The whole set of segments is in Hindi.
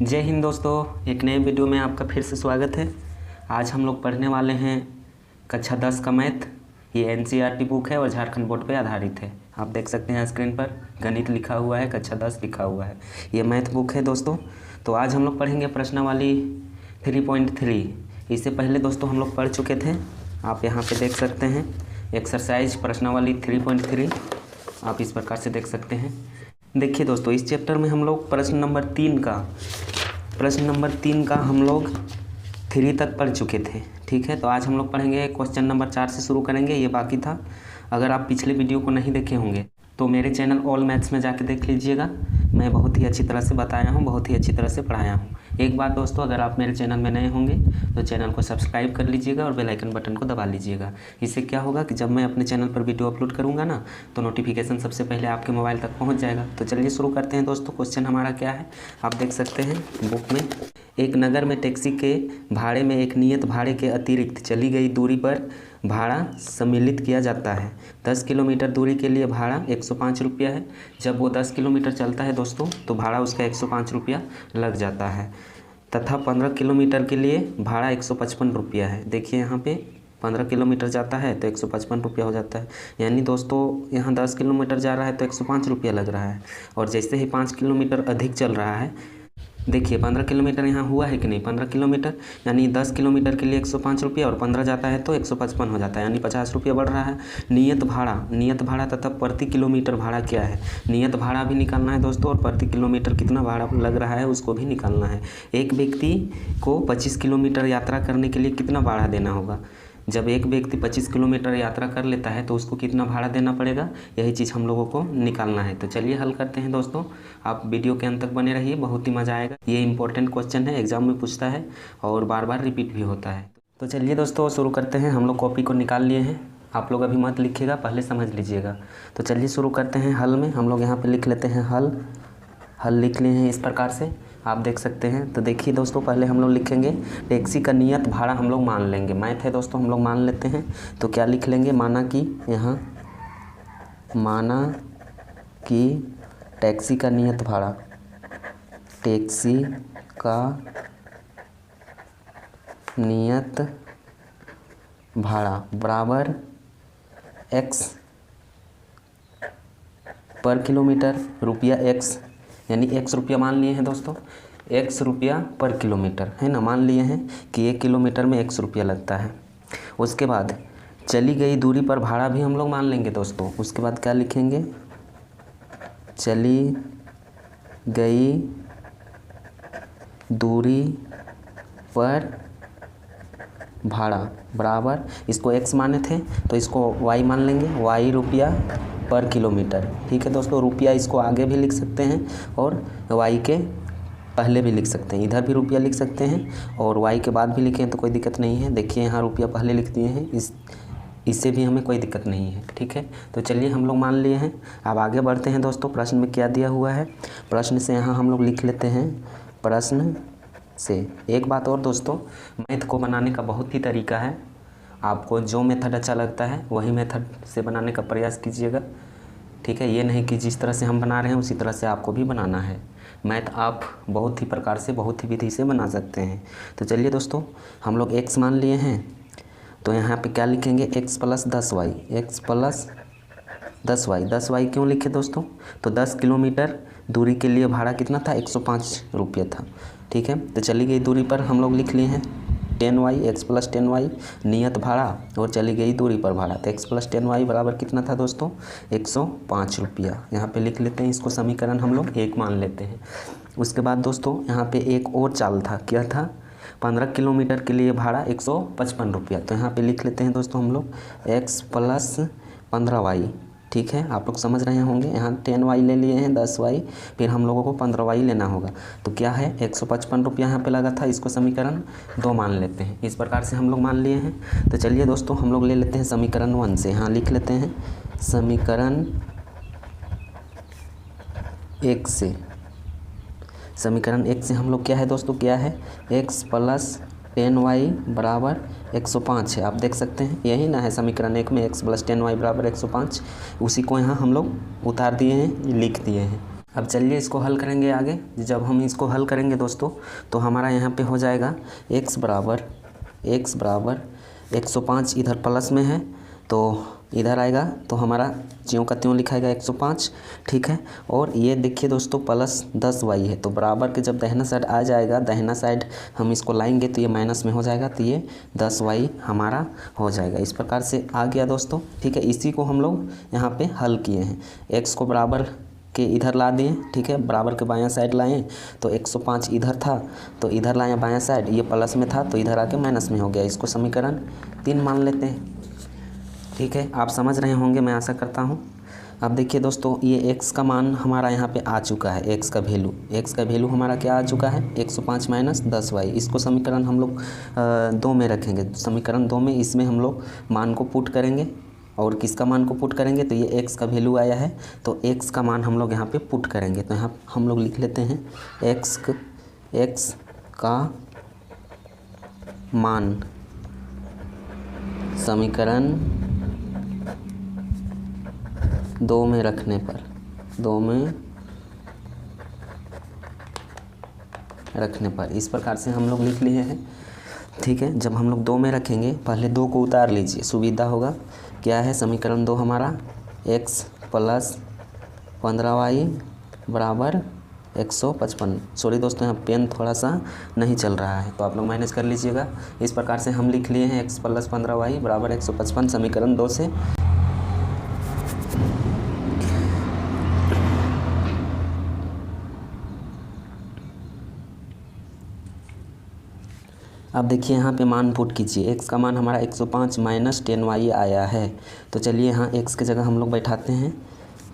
जय हिंद दोस्तों, एक नए वीडियो में आपका फिर से स्वागत है। आज हम लोग पढ़ने वाले हैं कक्षा 10 का मैथ। ये एनसीईआरटी बुक है और झारखंड बोर्ड पे आधारित है। आप देख सकते हैं स्क्रीन पर गणित लिखा हुआ है, कक्षा 10 लिखा हुआ है। ये मैथ बुक है दोस्तों। तो आज हम लोग पढ़ेंगे प्रश्नावली 3.3। इससे पहले दोस्तों हम लोग पढ़ चुके थे। आप यहाँ पर देख सकते हैं एक्सरसाइज प्रश्नावली 3.3 आप इस प्रकार से देख सकते हैं। देखिए दोस्तों, इस चैप्टर में हम लोग प्रश्न नंबर 3 का हम लोग 3 तक पढ़ चुके थे। ठीक है, तो आज हम लोग पढ़ेंगे क्वेश्चन नंबर 4 से शुरू करेंगे। ये बाकी था। अगर आप पिछले वीडियो को नहीं देखे होंगे तो मेरे चैनल ऑल मैथ्स में जाके देख लीजिएगा। मैं बहुत ही अच्छी तरह से बताया हूँ, बहुत ही अच्छी तरह से पढ़ाया हूँ। एक बात दोस्तों, अगर आप मेरे चैनल में नए होंगे तो चैनल को सब्सक्राइब कर लीजिएगा और बेल आइकन बटन को दबा लीजिएगा। इससे क्या होगा कि जब मैं अपने चैनल पर वीडियो अपलोड करूँगा ना, तो नोटिफिकेशन सबसे पहले आपके मोबाइल तक पहुँच जाएगा। तो चलिए शुरू करते हैं दोस्तों। क्वेश्चन हमारा क्या है आप देख सकते हैं बुक में। एक नगर में टैक्सी के भाड़े में एक नियत भाड़े के अतिरिक्त चली गई दूरी पर भाड़ा सम्मिलित किया जाता है। 10 किलोमीटर दूरी के लिए भाड़ा 105 रुपया है। जब वो 10 किलोमीटर चलता है दोस्तों तो भाड़ा उसका 105 रुपया लग जाता है, तथा 15 किलोमीटर के लिए भाड़ा 155 रुपया है। देखिए यहाँ पे 15 किलोमीटर जाता है तो 155 रुपया हो जाता है। यानी दोस्तों यहाँ 10 किलोमीटर जा रहा है तो 105 रुपया लग रहा है, और जैसे ही 5 किलोमीटर अधिक चल रहा है, देखिए 15 किलोमीटर यहाँ हुआ है कि नहीं, 15 किलोमीटर यानी 10 किलोमीटर के लिए 105 रुपया और 15 जाता है तो 155 हो जाता है, यानी 50 रुपया बढ़ रहा है। नियत भाड़ा तथा प्रति किलोमीटर भाड़ा क्या है, नियत भाड़ा भी निकालना है दोस्तों, और प्रति किलोमीटर कितना भाड़ा लग रहा है उसको भी निकालना है। एक व्यक्ति को 25 किलोमीटर यात्रा करने के लिए कितना भाड़ा देना होगा। जब एक व्यक्ति 25 किलोमीटर यात्रा कर लेता है तो उसको कितना भाड़ा देना पड़ेगा, यही चीज़ हम लोगों को निकालना है। तो चलिए हल करते हैं दोस्तों। आप वीडियो के अंत तक बने रहिए, बहुत ही मज़ा आएगा। ये इंपॉर्टेंट क्वेश्चन है, एग्जाम में पूछता है और बार बार रिपीट भी होता है। तो चलिए दोस्तों शुरू करते हैं। हम लोग कॉपी को निकाल लिए हैं। आप लोग अभी मत लिखिएगा, पहले समझ लीजिएगा। तो चलिए शुरू करते हैं हल में। हम लोग यहाँ पर लिख लेते हैं हल लिख लिए हैं इस प्रकार से, आप देख सकते हैं। तो देखिए दोस्तों, पहले हम लोग लिखेंगे टैक्सी का नियत भाड़ा हम लोग मान लेंगे। मैथ है दोस्तों, हम लोग मान लेते हैं। तो क्या लिख लेंगे, माना कि टैक्सी का नियत भाड़ा, टैक्सी का नियत भाड़ा बराबर x पर किलोमीटर रुपया x, यानी 1 रुपया मान लिए हैं दोस्तों, 1 रुपया पर किलोमीटर है ना। मान लिए हैं कि 1 किलोमीटर में 1 रुपया लगता है। उसके बाद चली गई दूरी पर भाड़ा भी हम लोग मान लेंगे दोस्तों। उसके बाद क्या लिखेंगे, चली गई दूरी पर भाड़ा बराबर, इसको x माने थे तो इसको y मान लेंगे, y रुपया पर किलोमीटर। ठीक है दोस्तों, रुपया इसको आगे भी लिख सकते हैं और y के पहले भी लिख सकते हैं। इधर भी रुपया लिख सकते हैं और y के बाद भी लिखें तो कोई दिक्कत नहीं है। देखिए यहाँ रुपया पहले लिख दिए हैं, इससे भी हमें कोई दिक्कत नहीं है। ठीक है, तो चलिए हम लोग मान लिए हैं। अब आगे बढ़ते हैं दोस्तों। प्रश्न में क्या दिया हुआ है, प्रश्न से यहाँ हम लोग लिख लेते हैं प्रश्न से। एक बात और दोस्तों, मैथ को बनाने का बहुत ही तरीका है। आपको जो मेथड अच्छा लगता है वही मेथड से बनाने का प्रयास कीजिएगा। ठीक है, ये नहीं कि जिस तरह से हम बना रहे हैं उसी तरह से आपको भी बनाना है। मैथ आप बहुत ही प्रकार से, बहुत ही विधि से बना सकते हैं। तो चलिए दोस्तों, हम लोग x मान लिए हैं तो यहाँ पे क्या लिखेंगे, x plus 10y, x plus 10y। 10y क्यों लिखे दोस्तों, तो 10 किलोमीटर दूरी के लिए भाड़ा कितना था, 105 रुपये था। ठीक है, तो चली गई दूरी पर हम लोग लिख लिए हैं 10y, x प्लस 10y नियत भाड़ा, और चली गई दूरी पर भाड़ा। तो x प्लस 10y बराबर कितना था दोस्तों, 105 रुपया। यहाँ पे लिख लेते हैं, इसको समीकरण हम लोग 1 मान लेते हैं। उसके बाद दोस्तों यहाँ पे एक और चाल था, क्या था, 15 किलोमीटर के लिए भाड़ा 155 रुपया। तो यहाँ पे लिख लेते हैं दोस्तों हम लोग x प्लस 15y। ठीक है, आप लोग समझ रहे होंगे। यहाँ 10y ले लिए हैं, 10y, फिर हम लोगों को 15y लेना होगा। तो क्या है, 155 रुपया यहाँ पे लगा था, इसको समीकरण 2 मान लेते हैं। इस प्रकार से हम लोग मान लिए हैं। तो चलिए दोस्तों हम लोग ले लेते हैं समीकरण 1 से। यहाँ लिख लेते हैं समीकरण 1 से। समीकरण 1 से हम लोग क्या है दोस्तों, क्या है, x प्लस 10y बराबर 105 है। आप देख सकते हैं यही ना है समीकरण 1 में, x प्लस 10y बराबर 105। उसी को यहाँ हम लोग उतार दिए हैं, लिख दिए हैं। अब चलिए इसको हल करेंगे आगे। जब हम इसको हल करेंगे दोस्तों तो हमारा यहाँ पे हो जाएगा x बराबर 105, इधर प्लस में है तो इधर आएगा तो हमारा ज्यों का त्यों लिखाएगा 105, ठीक है। और ये देखिए दोस्तों प्लस 10y है, तो बराबर के जब दाहिना साइड आ जाएगा, दाहिना साइड हम इसको लाएंगे तो ये माइनस में हो जाएगा, तो ये 10y हमारा हो जाएगा। इस प्रकार से आ गया दोस्तों, ठीक है। इसी को हम लोग यहाँ पे हल किए हैं, x को बराबर के इधर ला दिए, ठीक है, बराबर के बायां साइड लाएं तो 105 इधर था तो इधर लाए बायां साइड, ये प्लस में था तो इधर आके माइनस में हो गया। इसको समीकरण 3 मान लेते हैं, ठीक है। आप समझ रहे होंगे, मैं आशा करता हूँ। अब देखिए दोस्तों ये x का मान हमारा यहाँ पे आ चुका है, x का वैल्यू हमारा क्या आ चुका है 105 माइनस 10y। इसको समीकरण हम लोग 2 में रखेंगे, समीकरण 2 में इसमें हम लोग मान को पुट करेंगे। और किसका मान को पुट करेंगे, तो ये x का वैल्यू आया है तो x का मान हम लोग यहाँ पे पुट करेंगे। तो यहाँ हम लोग लिख लेते हैं x का मान समीकरण 2 में रखने पर, 2 में रखने पर इस प्रकार से हम लोग लिख लिए हैं, ठीक है। जब हम लोग 2 में रखेंगे, पहले 2 को उतार लीजिए, सुविधा होगा। क्या है समीकरण 2 हमारा x प्लस 15y बराबर 155। सॉरी दोस्तों, यहाँ पेन थोड़ा सा नहीं चल रहा है तो आप लोग मैनेज कर लीजिएगा। इस प्रकार से हम लिख लिए हैं x प्लस 15y बराबर 155 समीकरण 2 से। अब देखिए यहाँ पे मान पुट कीजिए, x का मान हमारा 105 माइनस 10y आया है। तो चलिए यहाँ x की जगह हम लोग बैठाते हैं।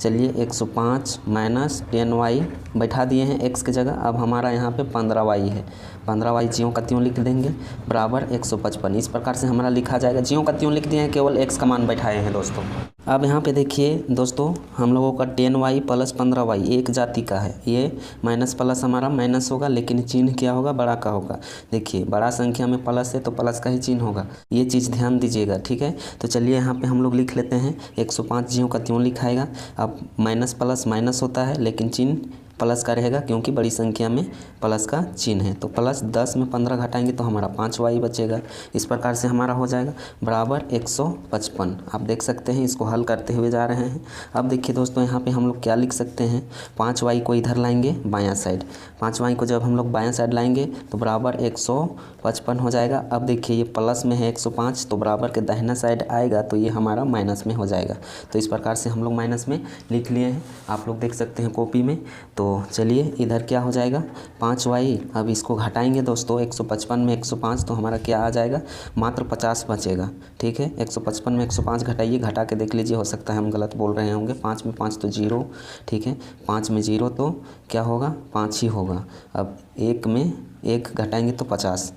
चलिए 105 माइनस 10y बैठा दिए हैं x की जगह। अब हमारा यहाँ पे 15y है, 15y ज्यों का त्यों लिख देंगे बराबर 155। इस प्रकार से हमारा लिखा जाएगा, ज्यों का त्यों लिख दिए हैं, केवल x का मान बैठाए हैं दोस्तों। अब यहाँ पे देखिए दोस्तों हम लोगों का 10y प्लस 15y एक जाति का है, ये माइनस प्लस हमारा माइनस होगा, लेकिन चिन्ह क्या होगा, बड़ा का होगा। देखिए बड़ा संख्या में प्लस है तो प्लस का ही चिन्ह होगा, ये चीज़ ध्यान दीजिएगा, ठीक है। तो चलिए यहाँ पे हम लोग लिख लेते हैं 105 ज्यों का त्यों लिखाएगा। अब माइनस प्लस माइनस होता है लेकिन चिन्ह प्लस का रहेगा क्योंकि बड़ी संख्या में प्लस का चिन्ह है। तो प्लस 10 में 15 घटाएंगे तो हमारा 5y बचेगा। इस प्रकार से हमारा हो जाएगा बराबर 155। आप देख सकते हैं, इसको हल करते हुए जा रहे हैं। अब देखिए दोस्तों यहाँ पे हम लोग क्या लिख सकते हैं, 5y को इधर लाएंगे बायां साइड, 5y को जब हम लोग बायां साइड लाएंगे तो बराबर 155 हो जाएगा। अब देखिए ये प्लस में है 105 तो बराबर के दाहिना साइड आएगा तो ये हमारा माइनस में हो जाएगा। तो इस प्रकार से हम लोग माइनस में लिख लिए हैं, आप लोग देख सकते हैं कॉपी में। तो चलिए इधर क्या हो जाएगा 5y। अब इसको घटाएंगे दोस्तों, 155 में 105 तो हमारा क्या आ जाएगा, मात्र 50 बचेगा, ठीक है। 155 में 105 घटाइए, घटा के देख लीजिए, हो सकता है हम गलत बोल रहे होंगे। 5 में 5 तो 0, ठीक है, 5 में 0 तो क्या होगा 5 ही होगा। अब 1 में 1 घटाएंगे तो 50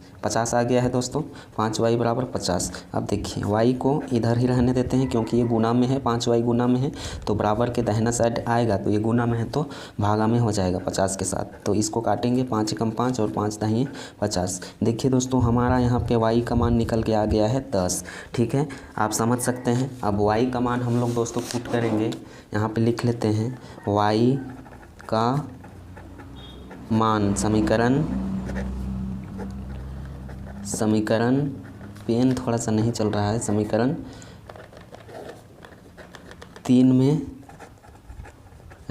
आ गया है दोस्तों, 5y बराबर 50। अब देखिए y को इधर ही रहने देते हैं क्योंकि ये गुना में है, 5y गुना में है तो बराबर के दाहिना साइड आएगा तो ये गुना में है तो भागा में हो जाएगा 50 के साथ। तो इसको काटेंगे, 5 एकम 5 और 5 दाहिए 50। देखिए दोस्तों हमारा यहाँ पे y का मान निकल के आ गया है 10, ठीक है, आप समझ सकते हैं। अब y का मान हम लोग दोस्तों पुट करेंगे, यहाँ पे लिख लेते हैं y का मान समीकरण पेन थोड़ा सा नहीं चल रहा है, समीकरण 3 में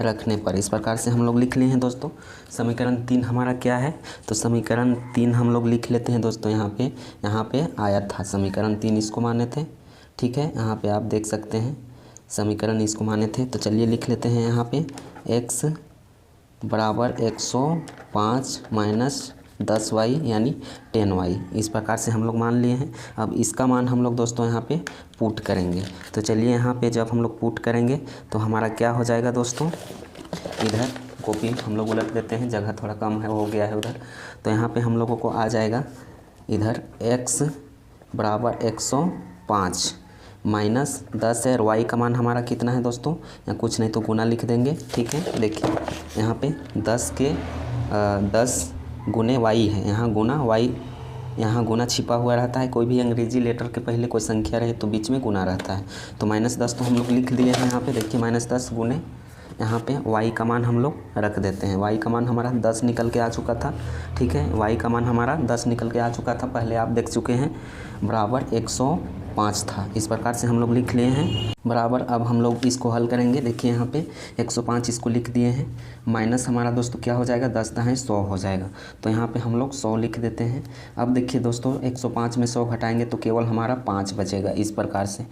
रखने पर। इस प्रकार से हम लोग लिख लिए हैं दोस्तों। समीकरण 3 हमारा क्या है, तो समीकरण 3 हम लोग लिख लेते हैं दोस्तों। यहाँ पे आया था समीकरण 3, इसको माने थे, ठीक है। यहाँ पे आप देख सकते हैं समीकरण इसको माने थे। तो चलिए लिख लेते हैं यहाँ पे x बराबर 105 माइनस 10y यानी 10y। इस प्रकार से हम लोग मान लिए हैं। अब इसका मान हम लोग दोस्तों यहाँ पे पुट करेंगे। तो चलिए यहाँ पे जब हम लोग पुट करेंगे तो हमारा क्या हो जाएगा दोस्तों, इधर कॉपी हम लोग उलट देते हैं, जगह थोड़ा कम है, हो गया है उधर। तो यहाँ पे हम लोगों को आ जाएगा इधर x बराबर 105 माइनस 10 है, और y का मान हमारा कितना है दोस्तों, या कुछ नहीं तो गुना लिख देंगे, ठीक है। देखिए यहाँ पे 10 गुने y है, यहाँ गुना y, यहाँ गुना छिपा हुआ रहता है। कोई भी अंग्रेजी लेटर के पहले कोई संख्या रहे तो बीच में गुना रहता है। तो -10 तो हम लोग लिख दिए हैं यहाँ पे। देखिए -10 गुने यहाँ पे y का मान हम लोग रख देते हैं। y का मान हमारा 10 निकल के आ चुका था, ठीक है। y का मान हमारा 10 निकल के आ चुका था, पहले आप देख चुके हैं, बराबर 105 था। इस प्रकार से हम लोग लिख लिए हैं बराबर। अब हम लोग इसको हल करेंगे। देखिए यहाँ पे 105 इसको लिख दिए हैं, माइनस हमारा दोस्तों क्या हो जाएगा, 10 दाएँ 100 हो जाएगा। तो यहाँ पे हम लोग 100 लिख देते हैं। अब देखिए दोस्तों 105 में 100 घटाएंगे तो केवल हमारा 5 बचेगा, इस प्रकार से।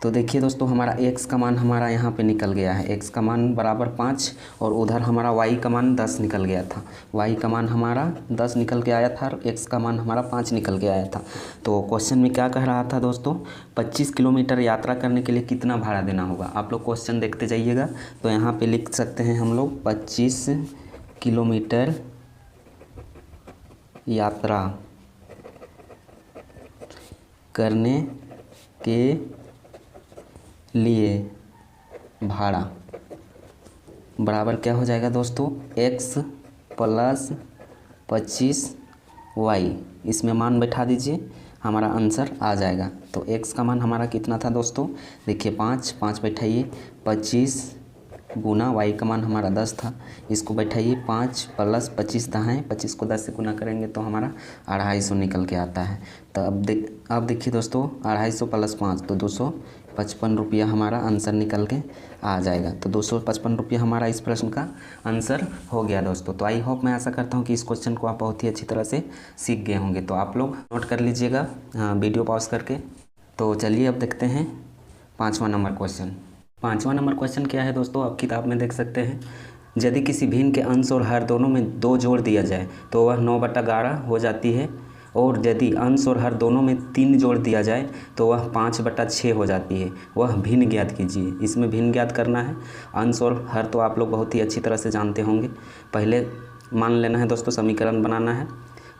तो देखिए दोस्तों हमारा x का मान हमारा यहाँ पे निकल गया है, x का मान बराबर 5 और उधर हमारा y का मान 10 निकल गया था। y का मान हमारा 10 निकल के आया था और x का मान हमारा 5 निकल के आया था। तो क्वेश्चन में क्या कह रहा था दोस्तों, 25 किलोमीटर यात्रा करने के लिए कितना भाड़ा देना होगा। आप लोग क्वेश्चन देखते जाइएगा। तो यहाँ पर लिख सकते हैं हम लोग 25 किलोमीटर यात्रा करने के लिए भाड़ा बराबर क्या हो जाएगा दोस्तों, x प्लस 25y। इसमें मान बैठा दीजिए, हमारा आंसर आ जाएगा। तो x का मान हमारा कितना था दोस्तों, देखिए 5 बैठाइए, 25 गुना y का मान हमारा 10 था, इसको बैठाइए 5 प्लस 25 दाएँ 25 को 10 से गुना करेंगे तो हमारा 250 निकल के आता है। तो अब देखिए दोस्तों 250 प्लस 5 तो 255 रुपया हमारा आंसर निकल के आ जाएगा। तो 255 रुपया हमारा इस प्रश्न का आंसर हो गया दोस्तों। तो आई होप, मैं आशा करता हूँ कि इस क्वेश्चन को आप बहुत ही अच्छी तरह से सीख गए होंगे। तो आप लोग नोट कर लीजिएगा वीडियो पॉज करके। तो चलिए अब देखते हैं 5वां नंबर क्वेश्चन। 5वां नंबर क्वेश्चन क्या है दोस्तों, आप किताब में देख सकते हैं। यदि किसी भिन्न के अंश और हर दोनों में 2 जोड़ दिया जाए तो वह 9/11 हो जाती है, और यदि अंश और हर दोनों में 3 जोड़ दिया जाए तो वह 5/6 हो जाती है। वह भिन्न ज्ञात कीजिए। इसमें भिन्न ज्ञात करना है। अंश और हर तो आप लोग बहुत ही अच्छी तरह से जानते होंगे। पहले मान लेना है दोस्तों, समीकरण बनाना है।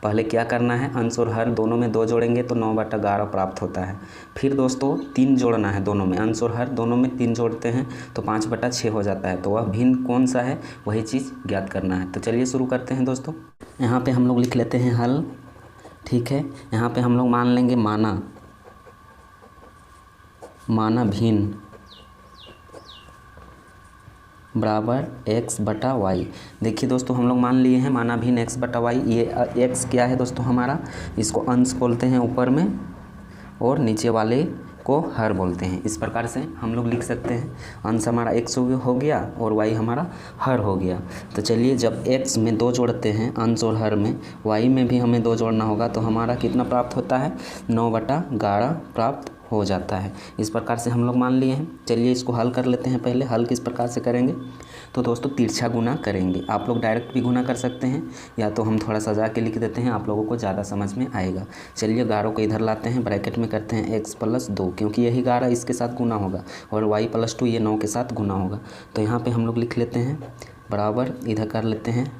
पहले क्या करना है, अंश और हर दोनों में 2 जोड़ेंगे तो 9/11 प्राप्त होता है। फिर दोस्तों 3 जोड़ना है दोनों में, अंश और हर दोनों में 3 जोड़ते हैं तो 5/6 हो जाता है। तो वह भिन्न कौन सा है, वही चीज़ ज्ञात करना है। तो चलिए शुरू करते हैं दोस्तों। यहाँ पे हम लोग लिख लेते हैं हल, ठीक है। यहाँ पे हम लोग मान लेंगे माना भिन्न बराबर x/y। देखिए दोस्तों हम लोग मान लिए हैं माना भिन्न x/y। ये x क्या है दोस्तों हमारा, इसको अंश बोलते हैं ऊपर में, और नीचे वाले को हर बोलते हैं। इस प्रकार से हम लोग लिख सकते हैं, अंश हमारा x हो गया और y हमारा हर हो गया। तो चलिए जब x में 2 जोड़ते हैं अंश और हर में, y में भी हमें 2 जोड़ना होगा तो हमारा कितना प्राप्त होता है, 9/11 प्राप्त हो जाता है। इस प्रकार से हम लोग मान लिए हैं। चलिए इसको हल कर लेते हैं। पहले हल किस प्रकार से करेंगे, तो दोस्तों तिरछा गुना करेंगे। आप लोग डायरेक्ट भी गुना कर सकते हैं, या तो हम थोड़ा सजा के लिख देते हैं, आप लोगों को ज़्यादा समझ में आएगा। चलिए 11 को इधर लाते हैं, ब्रैकेट में करते हैं x + 2, क्योंकि यही 11 इसके साथ गुना होगा, और y + 2 ये 9 के साथ गुना होगा। तो यहाँ पर हम लोग लिख लेते हैं बराबर, इधर कर लेते हैं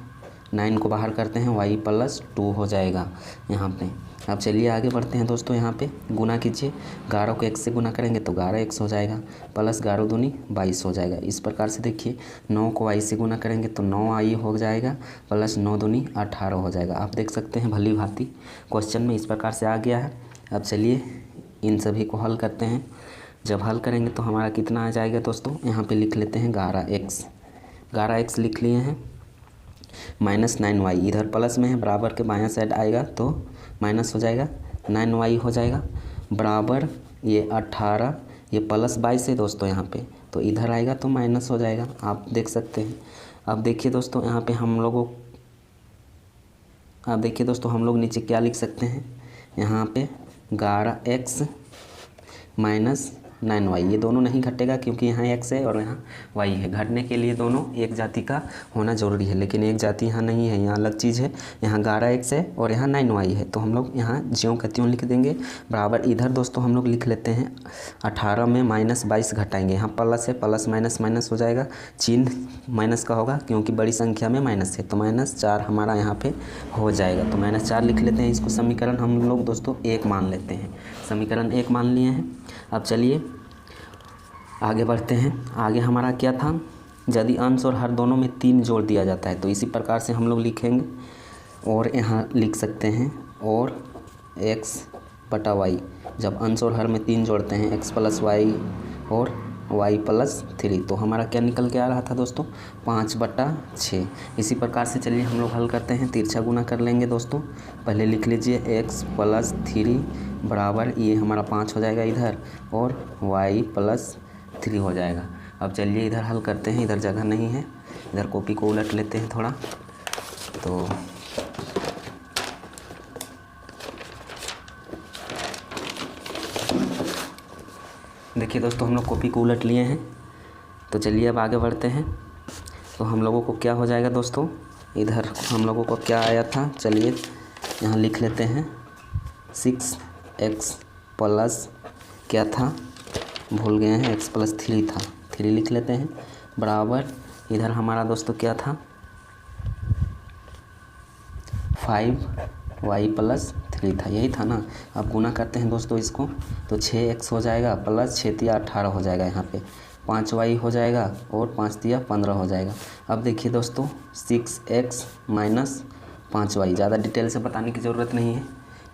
9 को बाहर करते हैं, y + 2 हो जाएगा यहाँ पे। अब चलिए आगे बढ़ते हैं दोस्तों। यहाँ पे गुना कीजिए, 11 को x से गुना करेंगे तो 11x हो जाएगा, प्लस 11 दूनी 22 हो जाएगा। इस प्रकार से देखिए 9 को y से गुना करेंगे तो 9y हो जाएगा, प्लस 9 दूनी 18 हो जाएगा। आप देख सकते हैं भली भांति क्वेश्चन में इस प्रकार से आ गया है। अब चलिए इन सभी को हल करते हैं। जब हल करेंगे तो हमारा कितना आ जाएगा दोस्तों, यहाँ पर लिख लेते हैं 11x लिख लिए हैं, -9y इधर प्लस में है, बराबर के बायां साइड आएगा तो माइनस हो जाएगा, 9y हो जाएगा, बराबर ये 18, ये प्लस 22 है दोस्तों यहाँ पे, तो इधर आएगा तो माइनस हो जाएगा। आप देख सकते हैं। अब देखिए दोस्तों यहाँ पे हम लोग नीचे क्या लिख सकते हैं, यहाँ पे 11x - 9y, ये दोनों नहीं घटेगा क्योंकि यहाँ x है और यहाँ y है। घटने के लिए दोनों एक जाति का होना ज़रूरी है, लेकिन एक जाति यहाँ नहीं है, यहाँ अलग चीज़ है। यहाँ 11x है और यहाँ 9y है, तो हम लोग यहाँ ज्यों का त्यों लिख देंगे, बराबर। इधर दोस्तों हम लोग लिख लेते हैं 18 में -22 घटाएंगे, यहाँ प्लस है, प्लस माइनस माइनस हो जाएगा, चिन्ह माइनस का होगा क्योंकि बड़ी संख्या में माइनस है, तो -4 हमारा यहाँ पर हो जाएगा। तो -4 लिख लेते हैं। इसको समीकरण हम लोग दोस्तों 1 मान लेते हैं, समीकरण 1 मान लिए हैं। अब चलिए आगे बढ़ते हैं। आगे हमारा क्या था, यदि अंश और हर दोनों में 3 जोड़ दिया जाता है तो इसी प्रकार से हम लोग लिखेंगे, और यहाँ लिख सकते हैं और x/y। जब अंश और हर में 3 जोड़ते हैं x + y और y+3। तो हमारा क्या निकल के आ रहा था दोस्तों, 5/6। इसी प्रकार से चलिए हम लोग हल करते हैं, तिरछा गुना कर लेंगे दोस्तों। पहले लिख लीजिए x+3 बराबर, ये हमारा 5 हो जाएगा इधर, और y+3 हो जाएगा। अब चलिए इधर हल करते हैं, इधर जगह नहीं है, इधर कॉपी को उलट लेते हैं थोड़ा। तो देखिए दोस्तों, हम लोग कॉपी को उलट लिए हैं। तो चलिए अब आगे बढ़ते हैं। तो हम लोगों को क्या हो जाएगा दोस्तों, इधर हम लोगों को क्या आया था, चलिए यहाँ लिख लेते हैं। 6x प्लस क्या था, भूल गए हैं, x+3 था, 3 लिख लेते हैं, बराबर इधर हमारा दोस्तों क्या था, 5y+3 था, यही था ना। अब गुना करते हैं दोस्तों इसको, तो 6x हो जाएगा प्लस 6×3 18 हो जाएगा, यहाँ पे 5y हो जाएगा और 5×3 15 हो जाएगा। अब देखिए दोस्तों, 6x माइनस 5y, ज़्यादा डिटेल से बताने की ज़रूरत नहीं है,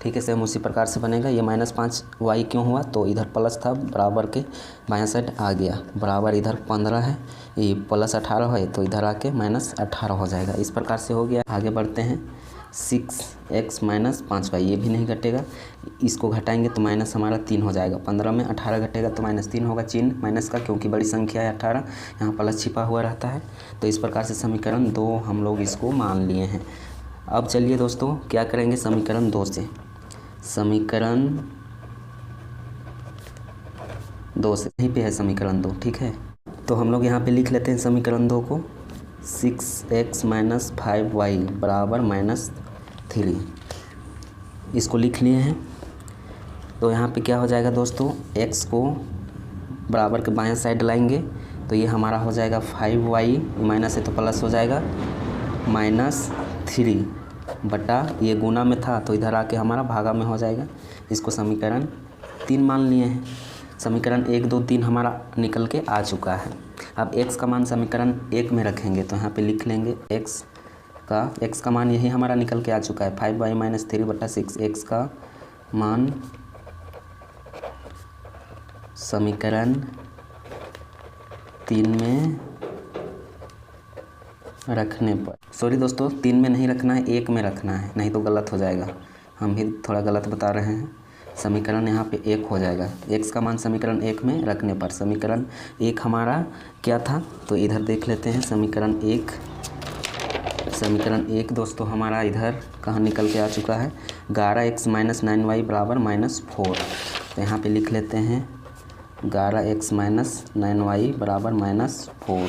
ठीक है, सेम उसी प्रकार से बनेगा। ये -5y क्यों हुआ, तो इधर प्लस था, बराबर के बायां साइड आ गया, बराबर इधर 15 है, ये +18 है, तो इधर आके -18 हो जाएगा। इस प्रकार से हो गया। आगे बढ़ते हैं, 6x माइनस 5y, ये भी नहीं घटेगा, इसको घटाएंगे तो माइनस हमारा 3 हो जाएगा। 15 में 18 घटेगा तो -3 होगा, चिन्ह माइनस का, क्योंकि बड़ी संख्या है 18, यहाँ प्लस छिपा हुआ रहता है। तो इस प्रकार से समीकरण 2 हम लोग इसको मान लिए हैं। अब चलिए दोस्तों क्या करेंगे, समीकरण 2 से, समीकरण 2 से, यहीं पे है समीकरण 2, ठीक है। तो हम लोग यहाँ पे लिख लेते हैं समीकरण 2 को, 6x माइनस 5y बराबर -3, इसको लिख लिए हैं। तो यहाँ पे क्या हो जाएगा दोस्तों, x को बराबर के बाएं साइड लाएंगे तो ये हमारा हो जाएगा 5y, माइनस है तो प्लस हो जाएगा, -3 बटा, ये गुना में था तो इधर आके हमारा भागा में हो जाएगा। इसको समीकरण 3 मान लिए हैं। समीकरण 1 2 3 हमारा निकल के आ चुका है। अब x का मान समीकरण 1 में रखेंगे तो यहाँ पे लिख लेंगे x का मान यही हमारा निकल के आ चुका है, 5y - 3/6। x का मान समीकरण 3 में रखने पर, सॉरी दोस्तों 3 में नहीं रखना है, 1 में रखना है, नहीं तो गलत हो जाएगा, हम भी थोड़ा गलत बता रहे हैं। समीकरण यहाँ पे 1 हो जाएगा, x का मान समीकरण 1 में रखने पर। समीकरण 1 हमारा क्या था, तो इधर देख लेते हैं, समीकरण 1 दोस्तों हमारा इधर कहाँ निकल के आ चुका है, 11x - 9y बराबर -4। तो यहाँ पे लिख लेते हैं 11x - 9y बराबर -4।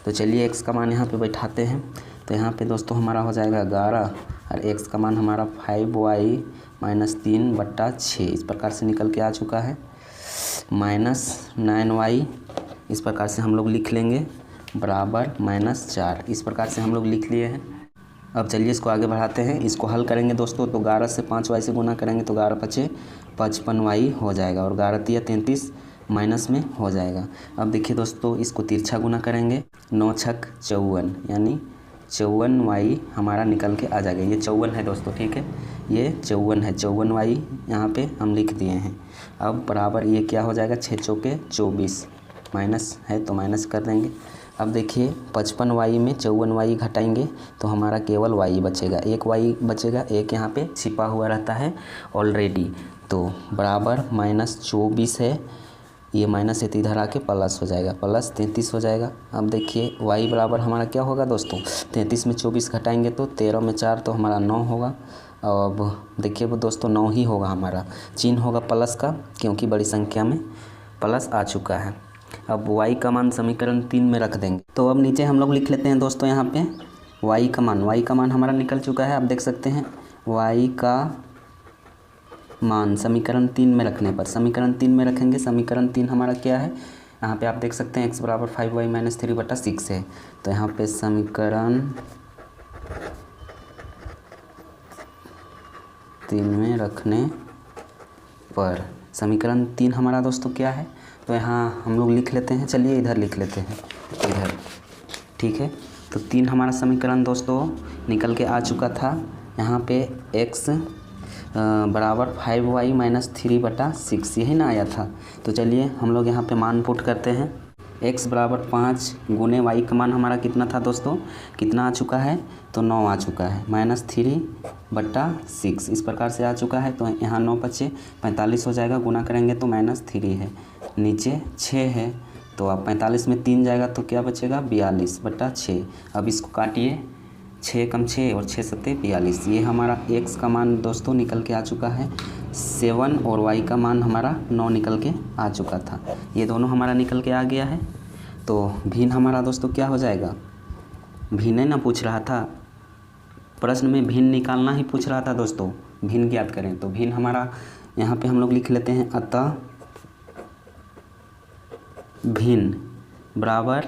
तो चलिए x का मान यहाँ पे बैठाते हैं। तो यहाँ पे दोस्तों हमारा हो जाएगा 11 और x का मान हमारा 5y - 3/6, इस प्रकार से निकल के आ चुका है, -9y, इस प्रकार से हम लोग लिख लेंगे, बराबर -4, इस प्रकार से हम लोग लिख लिए हैं। अब चलिए इसको आगे बढ़ाते हैं, इसको हल करेंगे दोस्तों। तो 11 से 5y से गुना करेंगे तो 11 × 5 = 55y हो जाएगा, और 11 × 3 = 33 माइनस में हो जाएगा। अब देखिए दोस्तों, इसको तिरछा गुना करेंगे, 9 × 6 = 54, यानी 54y हमारा निकल के आ जाएगा। ये 54 है दोस्तों, ठीक है, ये 54 है, 54y यहाँ पे हम लिख दिए हैं। अब बराबर ये क्या हो जाएगा, 6 × 4 = 24, माइनस है तो माइनस कर देंगे। अब देखिए 55y में 54y घटाएंगे तो हमारा केवल y बचेगा, एक y बचेगा, एक यहाँ पे छिपा हुआ रहता है ऑलरेडी। तो बराबर -24 है, ये माइनस है तो इधर आके प्लस हो जाएगा, प्लस 33 हो जाएगा। अब देखिए y बराबर हमारा क्या होगा दोस्तों, 33 में 24 घटाएंगे तो 13 में 4 तो हमारा 9 होगा। अब देखिए वो दोस्तों 9 ही होगा, हमारा चिन्ह होगा प्लस का, क्योंकि बड़ी संख्या में प्लस आ चुका है। अब y का मान समीकरण 3 में रख देंगे। तो अब नीचे हम लोग लिख लेते हैं दोस्तों, यहाँ पे y का मान हमारा निकल चुका है। आप देख सकते हैं y का मान समीकरण 3 में रखने पर, समीकरण 3 में रखेंगे। समीकरण 3 हमारा क्या है, यहाँ पे आप देख सकते हैं x बराबर 5y - 3/6 है। तो यहाँ पे समीकरण 3 में रखने पर समीकरण 3 हमारा दोस्तों क्या है, तो यहाँ हम लोग लिख लेते हैं, चलिए इधर लिख लेते हैं, इधर, ठीक है। तो 3 हमारा समीकरण दोस्तों निकल के आ चुका था। यहाँ पे x बराबर 5y - 3/6 यही ना आया था। तो चलिए हम लोग यहाँ पे मान पुट करते हैं। x बराबर 5 गुने y का मान हमारा कितना था दोस्तों, कितना आ चुका है, तो 9 आ चुका है, -3/6 इस प्रकार से आ चुका है। तो यहाँ 9 बचे 45 हो जाएगा, गुना करेंगे तो -3 है, नीचे 6 है, तो अब 45 में 3 जाएगा तो क्या बचेगा, 42/6। अब इसको काटिए, 6 कम 6 और 6 सत्ते 42। ये हमारा x का मान दोस्तों निकल के आ चुका है 7 और y का मान हमारा 9 निकल के आ चुका था। ये दोनों हमारा निकल के आ गया है। तो भिन्न हमारा दोस्तों क्या हो जाएगा, भिन्न ना पूछ रहा था प्रश्न में, भिन्न निकालना ही पूछ रहा था दोस्तों, भिन्न ज्ञात करें। तो भिन्न हमारा यहाँ पे हम लोग लिख लेते हैं, अतः भिन्न बराबर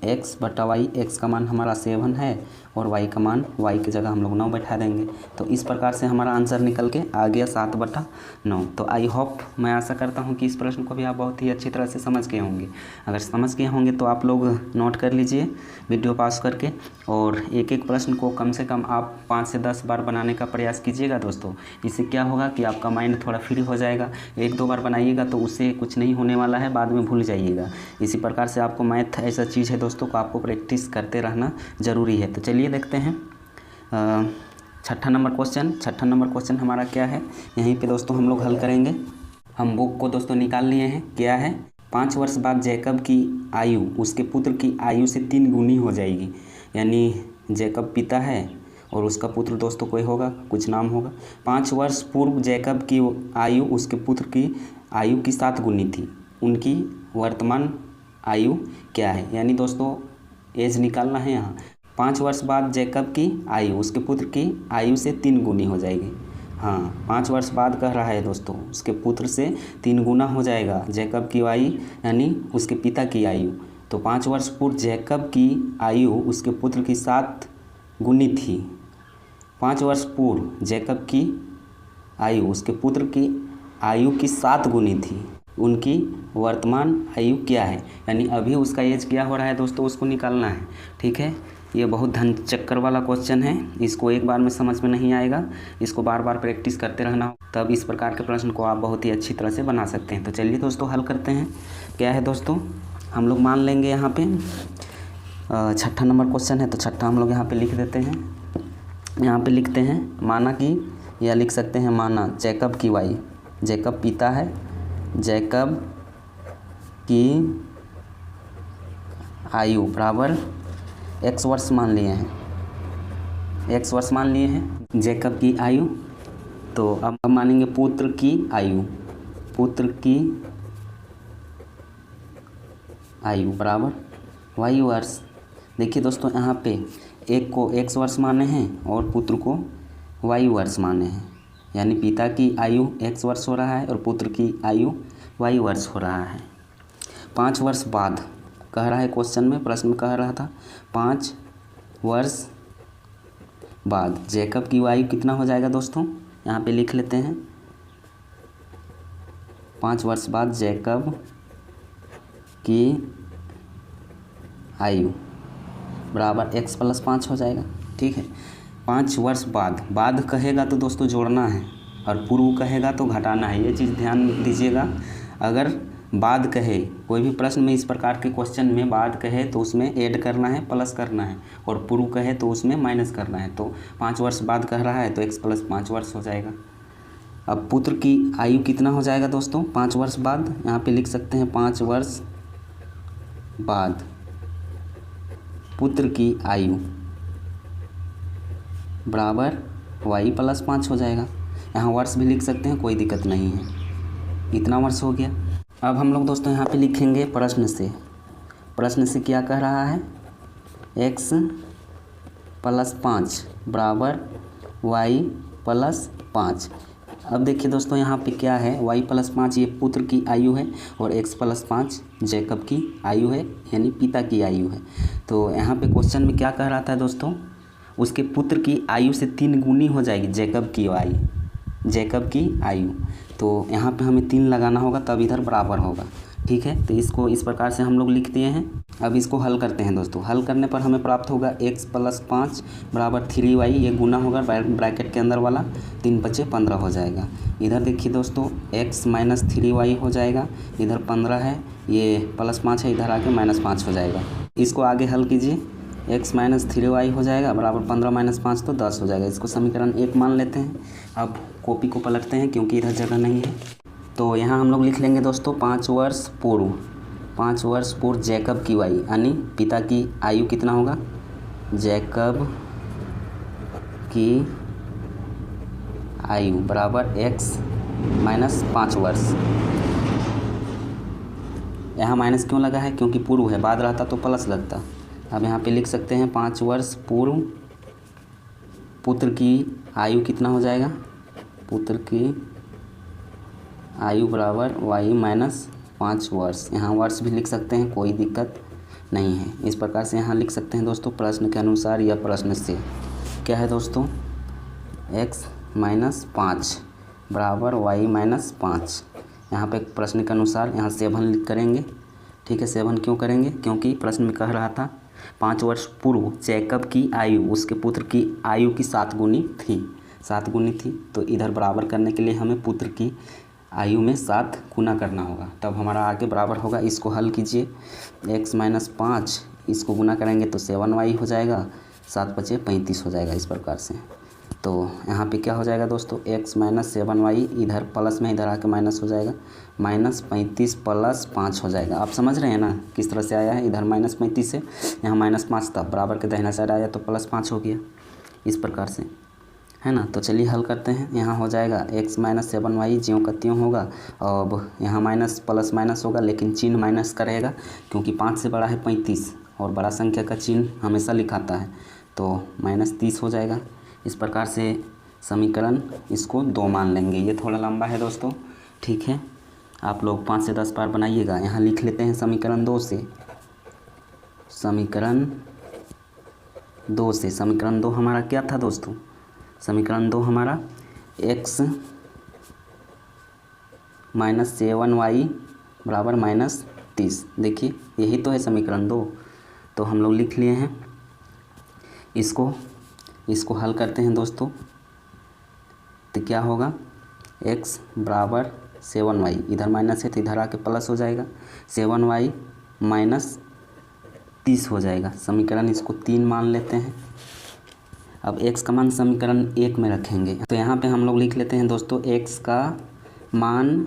x/y, x का मान हमारा 7 है और y का मान, y की जगह हम लोग 9 बैठा देंगे। तो इस प्रकार से हमारा आंसर निकल के आ गया 7/9। तो आई होप, मैं आशा करता हूँ कि इस प्रश्न को भी आप बहुत ही अच्छी तरह से समझ गए होंगे। अगर समझ गए होंगे तो आप लोग नोट कर लीजिए वीडियो पास करके, और एक एक प्रश्न को कम से कम आप 5 से 10 बार बनाने का प्रयास कीजिएगा दोस्तों। इससे क्या होगा कि आपका माइंड थोड़ा फ्री हो जाएगा। 1-2 बार बनाइएगा तो उससे कुछ नहीं होने वाला है, बाद में भूल जाइएगा। इसी प्रकार से आपको मैथ ऐसा चीज़ है दोस्तों को आपको प्रैक्टिस करते रहना ज़रूरी है। तो चलिए देखते हैं छठा नंबर क्वेश्चन हमारा क्या है, यहीं पे दोस्तों हम लोग हल करेंगे। हम बुक को दोस्तों निकाल लिए हैं। क्या है, 5 वर्ष बाद जैकब की आयु उसके पुत्र की आयु से 3 गुनी हो जाएगी। यानी जैकब पिता है और उसका पुत्र दोस्तों कोई होगा, कुछ नाम होगा। 5 वर्ष पूर्व जैकब की आयु उसके पुत्र की आयु की 7 गुनी थी। उनकी वर्तमान आयु क्या है, यानी दोस्तों एज निकालना है। यहाँ 5 वर्ष बाद जैकब की आयु उसके पुत्र की आयु से 3 गुनी हो जाएगी। हाँ, 5 वर्ष बाद कह रहा है दोस्तों, उसके पुत्र से 3 गुना हो जाएगा जैकब की आयु, यानी उसके पिता की आयु। तो 5 वर्ष पूर्व जैकब की आयु उसके पुत्र की 7 गुनी थी। 5 वर्ष पूर्व जैकब की आयु उसके पुत्र की आयु की 7 गुनी थी। उनकी वर्तमान आयु क्या है, यानी अभी उसका एज क्या हो रहा है दोस्तों, उसको निकालना है। ठीक है, ये बहुत धन चक्कर वाला क्वेश्चन है, इसको एक बार में समझ में नहीं आएगा, इसको बार बार प्रैक्टिस करते रहना, तब इस प्रकार के प्रश्न को आप बहुत ही अच्छी तरह से बना सकते हैं। तो चलिए दोस्तों हल करते हैं। क्या है दोस्तों, हम लोग मान लेंगे यहाँ पे छठा नंबर क्वेश्चन है, तो छठा हम लोग यहाँ पे लिख देते हैं। यहाँ पे लिखते हैं माना कि, या लिख सकते हैं माना जैकब की वाई, जैकब पिता है, जैकब की आयु बराबर x वर्ष मान लिए हैं, x वर्ष मान लिए हैं जैकब की आयु। तो अब हम मानेंगे पुत्र की आयु, पुत्र की आयु बराबर y वर्ष। देखिए दोस्तों यहाँ पे एक को x वर्ष माने हैं और पुत्र को y वर्ष माने हैं, यानी पिता की आयु x वर्ष हो रहा है और पुत्र की आयु y वर्ष हो रहा है। 5 वर्ष बाद कह रहा है क्वेश्चन में, प्रश्न में कह रहा था 5 वर्ष बाद जैकब की आयु कितना हो जाएगा दोस्तों, यहाँ पे लिख लेते हैं 5 वर्ष बाद जैकब की आयु बराबर x + 5 हो जाएगा। ठीक है, 5 वर्ष बाद कहेगा तो दोस्तों जोड़ना है और पूर्व कहेगा तो घटाना है, ये चीज़ ध्यान दीजिएगा। अगर बाद कहे, कोई भी प्रश्न में इस प्रकार के क्वेश्चन में बाद कहे तो उसमें ऐड करना है, प्लस करना है, और पूर्व कहे तो उसमें माइनस करना है। तो 5 वर्ष बाद कह रहा है तो x + 5 वर्ष हो जाएगा। अब पुत्र की आयु कितना हो जाएगा दोस्तों 5 वर्ष बाद, यहाँ पे लिख सकते हैं 5 वर्ष बाद पुत्र की आयु बराबर y + 5 हो जाएगा। यहाँ वर्ष भी लिख सकते हैं, कोई दिक्कत नहीं है। इतना वर्ष हो गया। अब हम लोग दोस्तों यहाँ पे लिखेंगे प्रश्न से क्या कह रहा है, x + 5 बराबर y + 5। अब देखिए दोस्तों यहाँ पे क्या है, y + 5 ये पुत्र की आयु है और x + 5 जैकब की आयु है, यानी पिता की आयु है। तो यहाँ पे क्वेश्चन में क्या कह रहा था दोस्तों, उसके पुत्र की आयु से 3 गुनी हो जाएगी जैकब की आयु। तो यहाँ पे हमें 3 लगाना होगा, तब इधर बराबर होगा। ठीक है, तो इसको इस प्रकार से हम लोग लिख दिए हैं। अब इसको हल करते हैं दोस्तों। हल करने पर हमें प्राप्त होगा x + 5 बराबर 3y, ये गुना होगा ब्रैकेट के अंदर वाला, 3 × 5 = 15 हो जाएगा। इधर देखिए दोस्तों x - 3y हो जाएगा, इधर 15 है, ये +5 है, इधर आके -5 हो जाएगा। इसको आगे हल कीजिए, x - 3y हो जाएगा बराबर 15 - 5 तो 10 हो जाएगा। इसको समीकरण 1 मान लेते हैं। अब कॉपी को पलटते हैं क्योंकि इधर जगह नहीं है, तो यहाँ हम लोग लिख लेंगे दोस्तों 5 वर्ष पूर्व जैकब की आयु, यानी पिता की आयु कितना होगा, जैकब की आयु बराबर x - 5 वर्ष। यहाँ माइनस क्यों लगा है, क्योंकि पूर्व है, बाद रहता तो प्लस लगता। अब यहाँ पे लिख सकते हैं 5 वर्ष पूर्व पुत्र की आयु कितना हो जाएगा, पुत्र की आयु बराबर y - 5 वर्ष। यहाँ वर्ष भी लिख सकते हैं, कोई दिक्कत नहीं है। इस प्रकार से यहाँ लिख सकते हैं दोस्तों प्रश्न के अनुसार या प्रश्न से। क्या है दोस्तों, x - 5 बराबर y - 5। यहाँ पे प्रश्न के अनुसार यहाँ 7 करेंगे। ठीक है, 7 क्यों करेंगे, क्योंकि प्रश्न में कह रहा था 5 वर्ष पूर्व जैकब की आयु, उसके पुत्र की आयु की 7 गुनी थी। तो इधर बराबर करने के लिए हमें पुत्र की आयु में 7 गुना करना होगा, तब हमारा आगे बराबर होगा। इसको हल कीजिए, x - 5 इसको गुना करेंगे तो 7y हो जाएगा, 7 × 5 = 35 हो जाएगा। इस प्रकार से तो यहाँ पे क्या हो जाएगा दोस्तों, x - 7y इधर प्लस में, इधर आके माइनस हो जाएगा, -35 + 5 हो जाएगा। आप समझ रहे हैं ना किस तरह से आया है, इधर -35 है, यहाँ -5 था, बराबर के दाहिना साइड आया तो +5 हो गया, इस प्रकार से है ना। तो चलिए हल करते हैं। यहाँ हो जाएगा x - 7y ज्यों का त्यों होगा। अब यहाँ माइनस प्लस माइनस होगा, लेकिन चिन्ह माइनस का रहेगा, क्योंकि 5 से बड़ा है 35 और बड़ा संख्या का चिन्ह हमेशा लिखाता है, तो -30 हो जाएगा। इस प्रकार से समीकरण इसको 2 मान लेंगे। ये थोड़ा लंबा है दोस्तों, ठीक है, आप लोग 5 से 10 बार बनाइएगा। यहाँ लिख लेते हैं समीकरण 2 से। समीकरण 2 हमारा क्या था दोस्तों, समीकरण 2 हमारा x - 7y बराबर -30। देखिए यही तो है समीकरण 2, तो हम लोग लिख लिए हैं। इसको हल करते हैं दोस्तों, तो क्या होगा, x बराबर 7y, इधर माइनस है तो इधर आके प्लस हो जाएगा, 7y - 30 हो जाएगा। समीकरण इसको 3 मान लेते हैं। अब x का मान समीकरण 1 में रखेंगे, तो यहाँ पे हम लोग लिख लेते हैं दोस्तों x का मान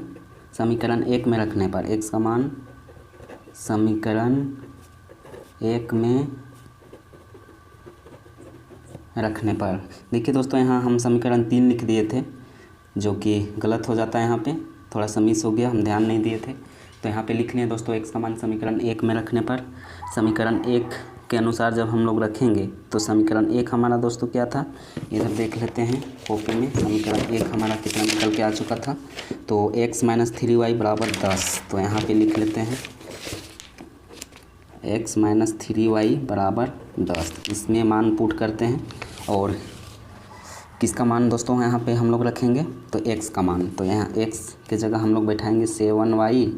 समीकरण 1 में रखने पर, x का मान समीकरण 1 में रखने पर, देखिए दोस्तों यहाँ हम समीकरण 3 लिख दिए थे, जो कि गलत हो जाता है, यहाँ पे थोड़ा सा मिस हो गया, हम ध्यान नहीं दिए थे। तो यहाँ पे लिख लिए दोस्तों x का मान समीकरण 1 में रखने पर, समीकरण 1 के अनुसार जब हम लोग रखेंगे तो समीकरण 1 हमारा दोस्तों क्या था, इधर देख लेते हैं कॉपी में। समीकरण 1 हमारा कितना निकल के आ चुका था, तो x - 3y बराबर 10। तो यहाँ पे लिख लेते हैं x - 3y बराबर 10। इसमें मान पुट करते हैं, और किसका मान दोस्तों यहाँ पे हम लोग रखेंगे, तो x का मान। तो यहाँ x के जगह हम लोग बैठाएंगे 7y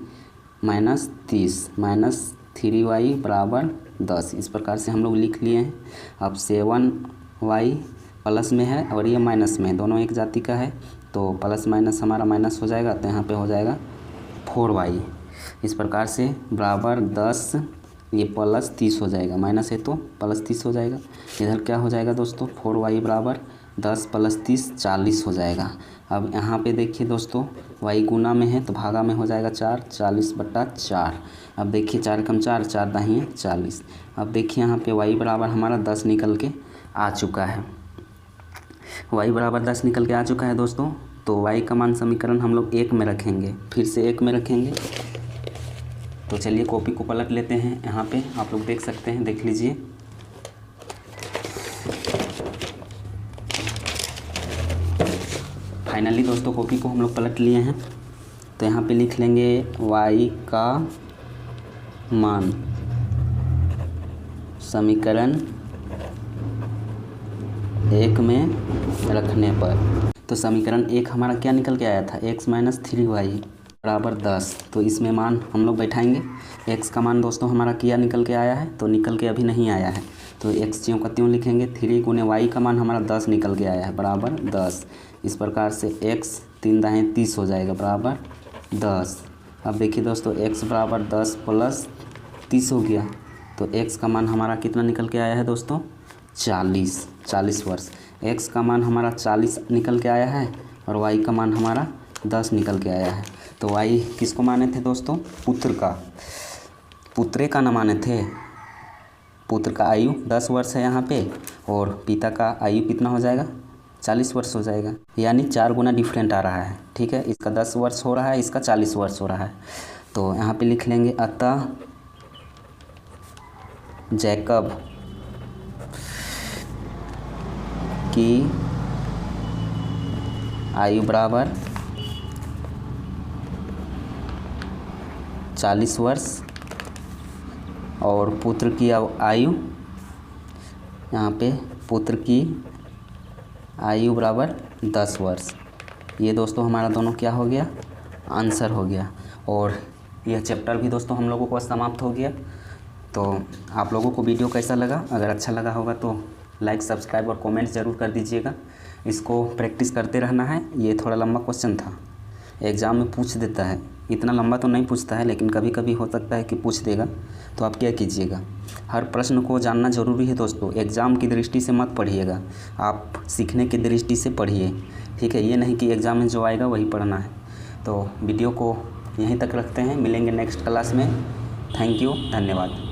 - 30 -3y बराबर 10। इस प्रकार से हम लोग लिख लिए हैं। अब 7y प्लस में है और ये माइनस में है, दोनों एक जाति का है, तो प्लस माइनस हमारा माइनस हो जाएगा, तो यहाँ पे हो जाएगा 4y। इस प्रकार से बराबर 10, ये +30 हो जाएगा, माइनस है तो +30 हो जाएगा। इधर क्या हो जाएगा दोस्तों, 4y बराबर 10 + 30 40 हो जाएगा। अब यहाँ पे देखिए दोस्तों y गुना में है तो भागा में हो जाएगा 4, 40/4। अब देखिए 4 × 4 4 दाहिने 40। अब देखिए यहाँ पे y बराबर हमारा 10 निकल के आ चुका है, y बराबर 10 निकल के आ चुका है दोस्तों। तो y का मान समीकरण हम लोग 1 में रखेंगे, फिर से 1 में रखेंगे। तो चलिए कॉपी को पलट लेते हैं, यहाँ पे आप लोग देख सकते हैं, देख लीजिए। फाइनली दोस्तों कॉपी को हम लोग पलट लिए हैं, तो यहाँ पे लिख लेंगे y का मान समीकरण 1 में रखने पर। तो समीकरण 1 हमारा क्या निकल के आया था, x - 3y बराबर 10। तो इसमें मान हम लोग बैठाएंगे। x का मान दोस्तों हमारा क्या निकल के आया है, तो निकल के अभी नहीं आया है, तो x ज्यों का त्यों लिखेंगे। 3 गुने y का मान हमारा 10 निकल के आया है बराबर 10। इस प्रकार से x 3 दाएँ 30 हो जाएगा बराबर 10। अब देखिए दोस्तों x बराबर 10 प्लस 30 हो गया, तो x का मान हमारा कितना निकल के आया है दोस्तों, 40 वर्ष। x का मान हमारा 40 निकल के आया है और y का मान हमारा 10 निकल के आया है। तो y किसको माने थे दोस्तों, पुत्र का, पुत्रे का न माने थे। पुत्र का आयु 10 वर्ष है यहाँ पे, और पिता का आयु कितना हो जाएगा, 40 वर्ष हो जाएगा, यानी 4 गुना डिफरेंट आ रहा है। ठीक है, इसका 10 वर्ष हो रहा है, इसका 40 वर्ष हो रहा है। तो यहाँ पे लिख लेंगे अतः जैकब की आयु बराबर 40 वर्ष और पुत्र की आयु, यहाँ पे पुत्र की आयु बराबर 10 वर्ष। ये दोस्तों हमारा दोनों क्या हो गया, आंसर हो गया। और यह चैप्टर भी दोस्तों हम लोगों को समाप्त हो गया। तो आप लोगों को वीडियो कैसा लगा, अगर अच्छा लगा होगा तो लाइक सब्सक्राइब और कमेंट ज़रूर कर दीजिएगा। इसको प्रैक्टिस करते रहना है। ये थोड़ा लंबा क्वेश्चन था, एग्ज़ाम में पूछ देता है, इतना लंबा तो नहीं पूछता है, लेकिन कभी कभी हो सकता है कि पूछ देगा। तो आप क्या कीजिएगा, हर प्रश्न को जानना ज़रूरी है दोस्तों। एग्ज़ाम की दृष्टि से मत पढ़िएगा, आप सीखने की दृष्टि से पढ़िए। ठीक है, ये नहीं कि एग्ज़ाम में जो आएगा वही पढ़ना है। तो वीडियो को यहीं तक रखते हैं, मिलेंगे नेक्स्ट क्लास में। थैंक यू, धन्यवाद।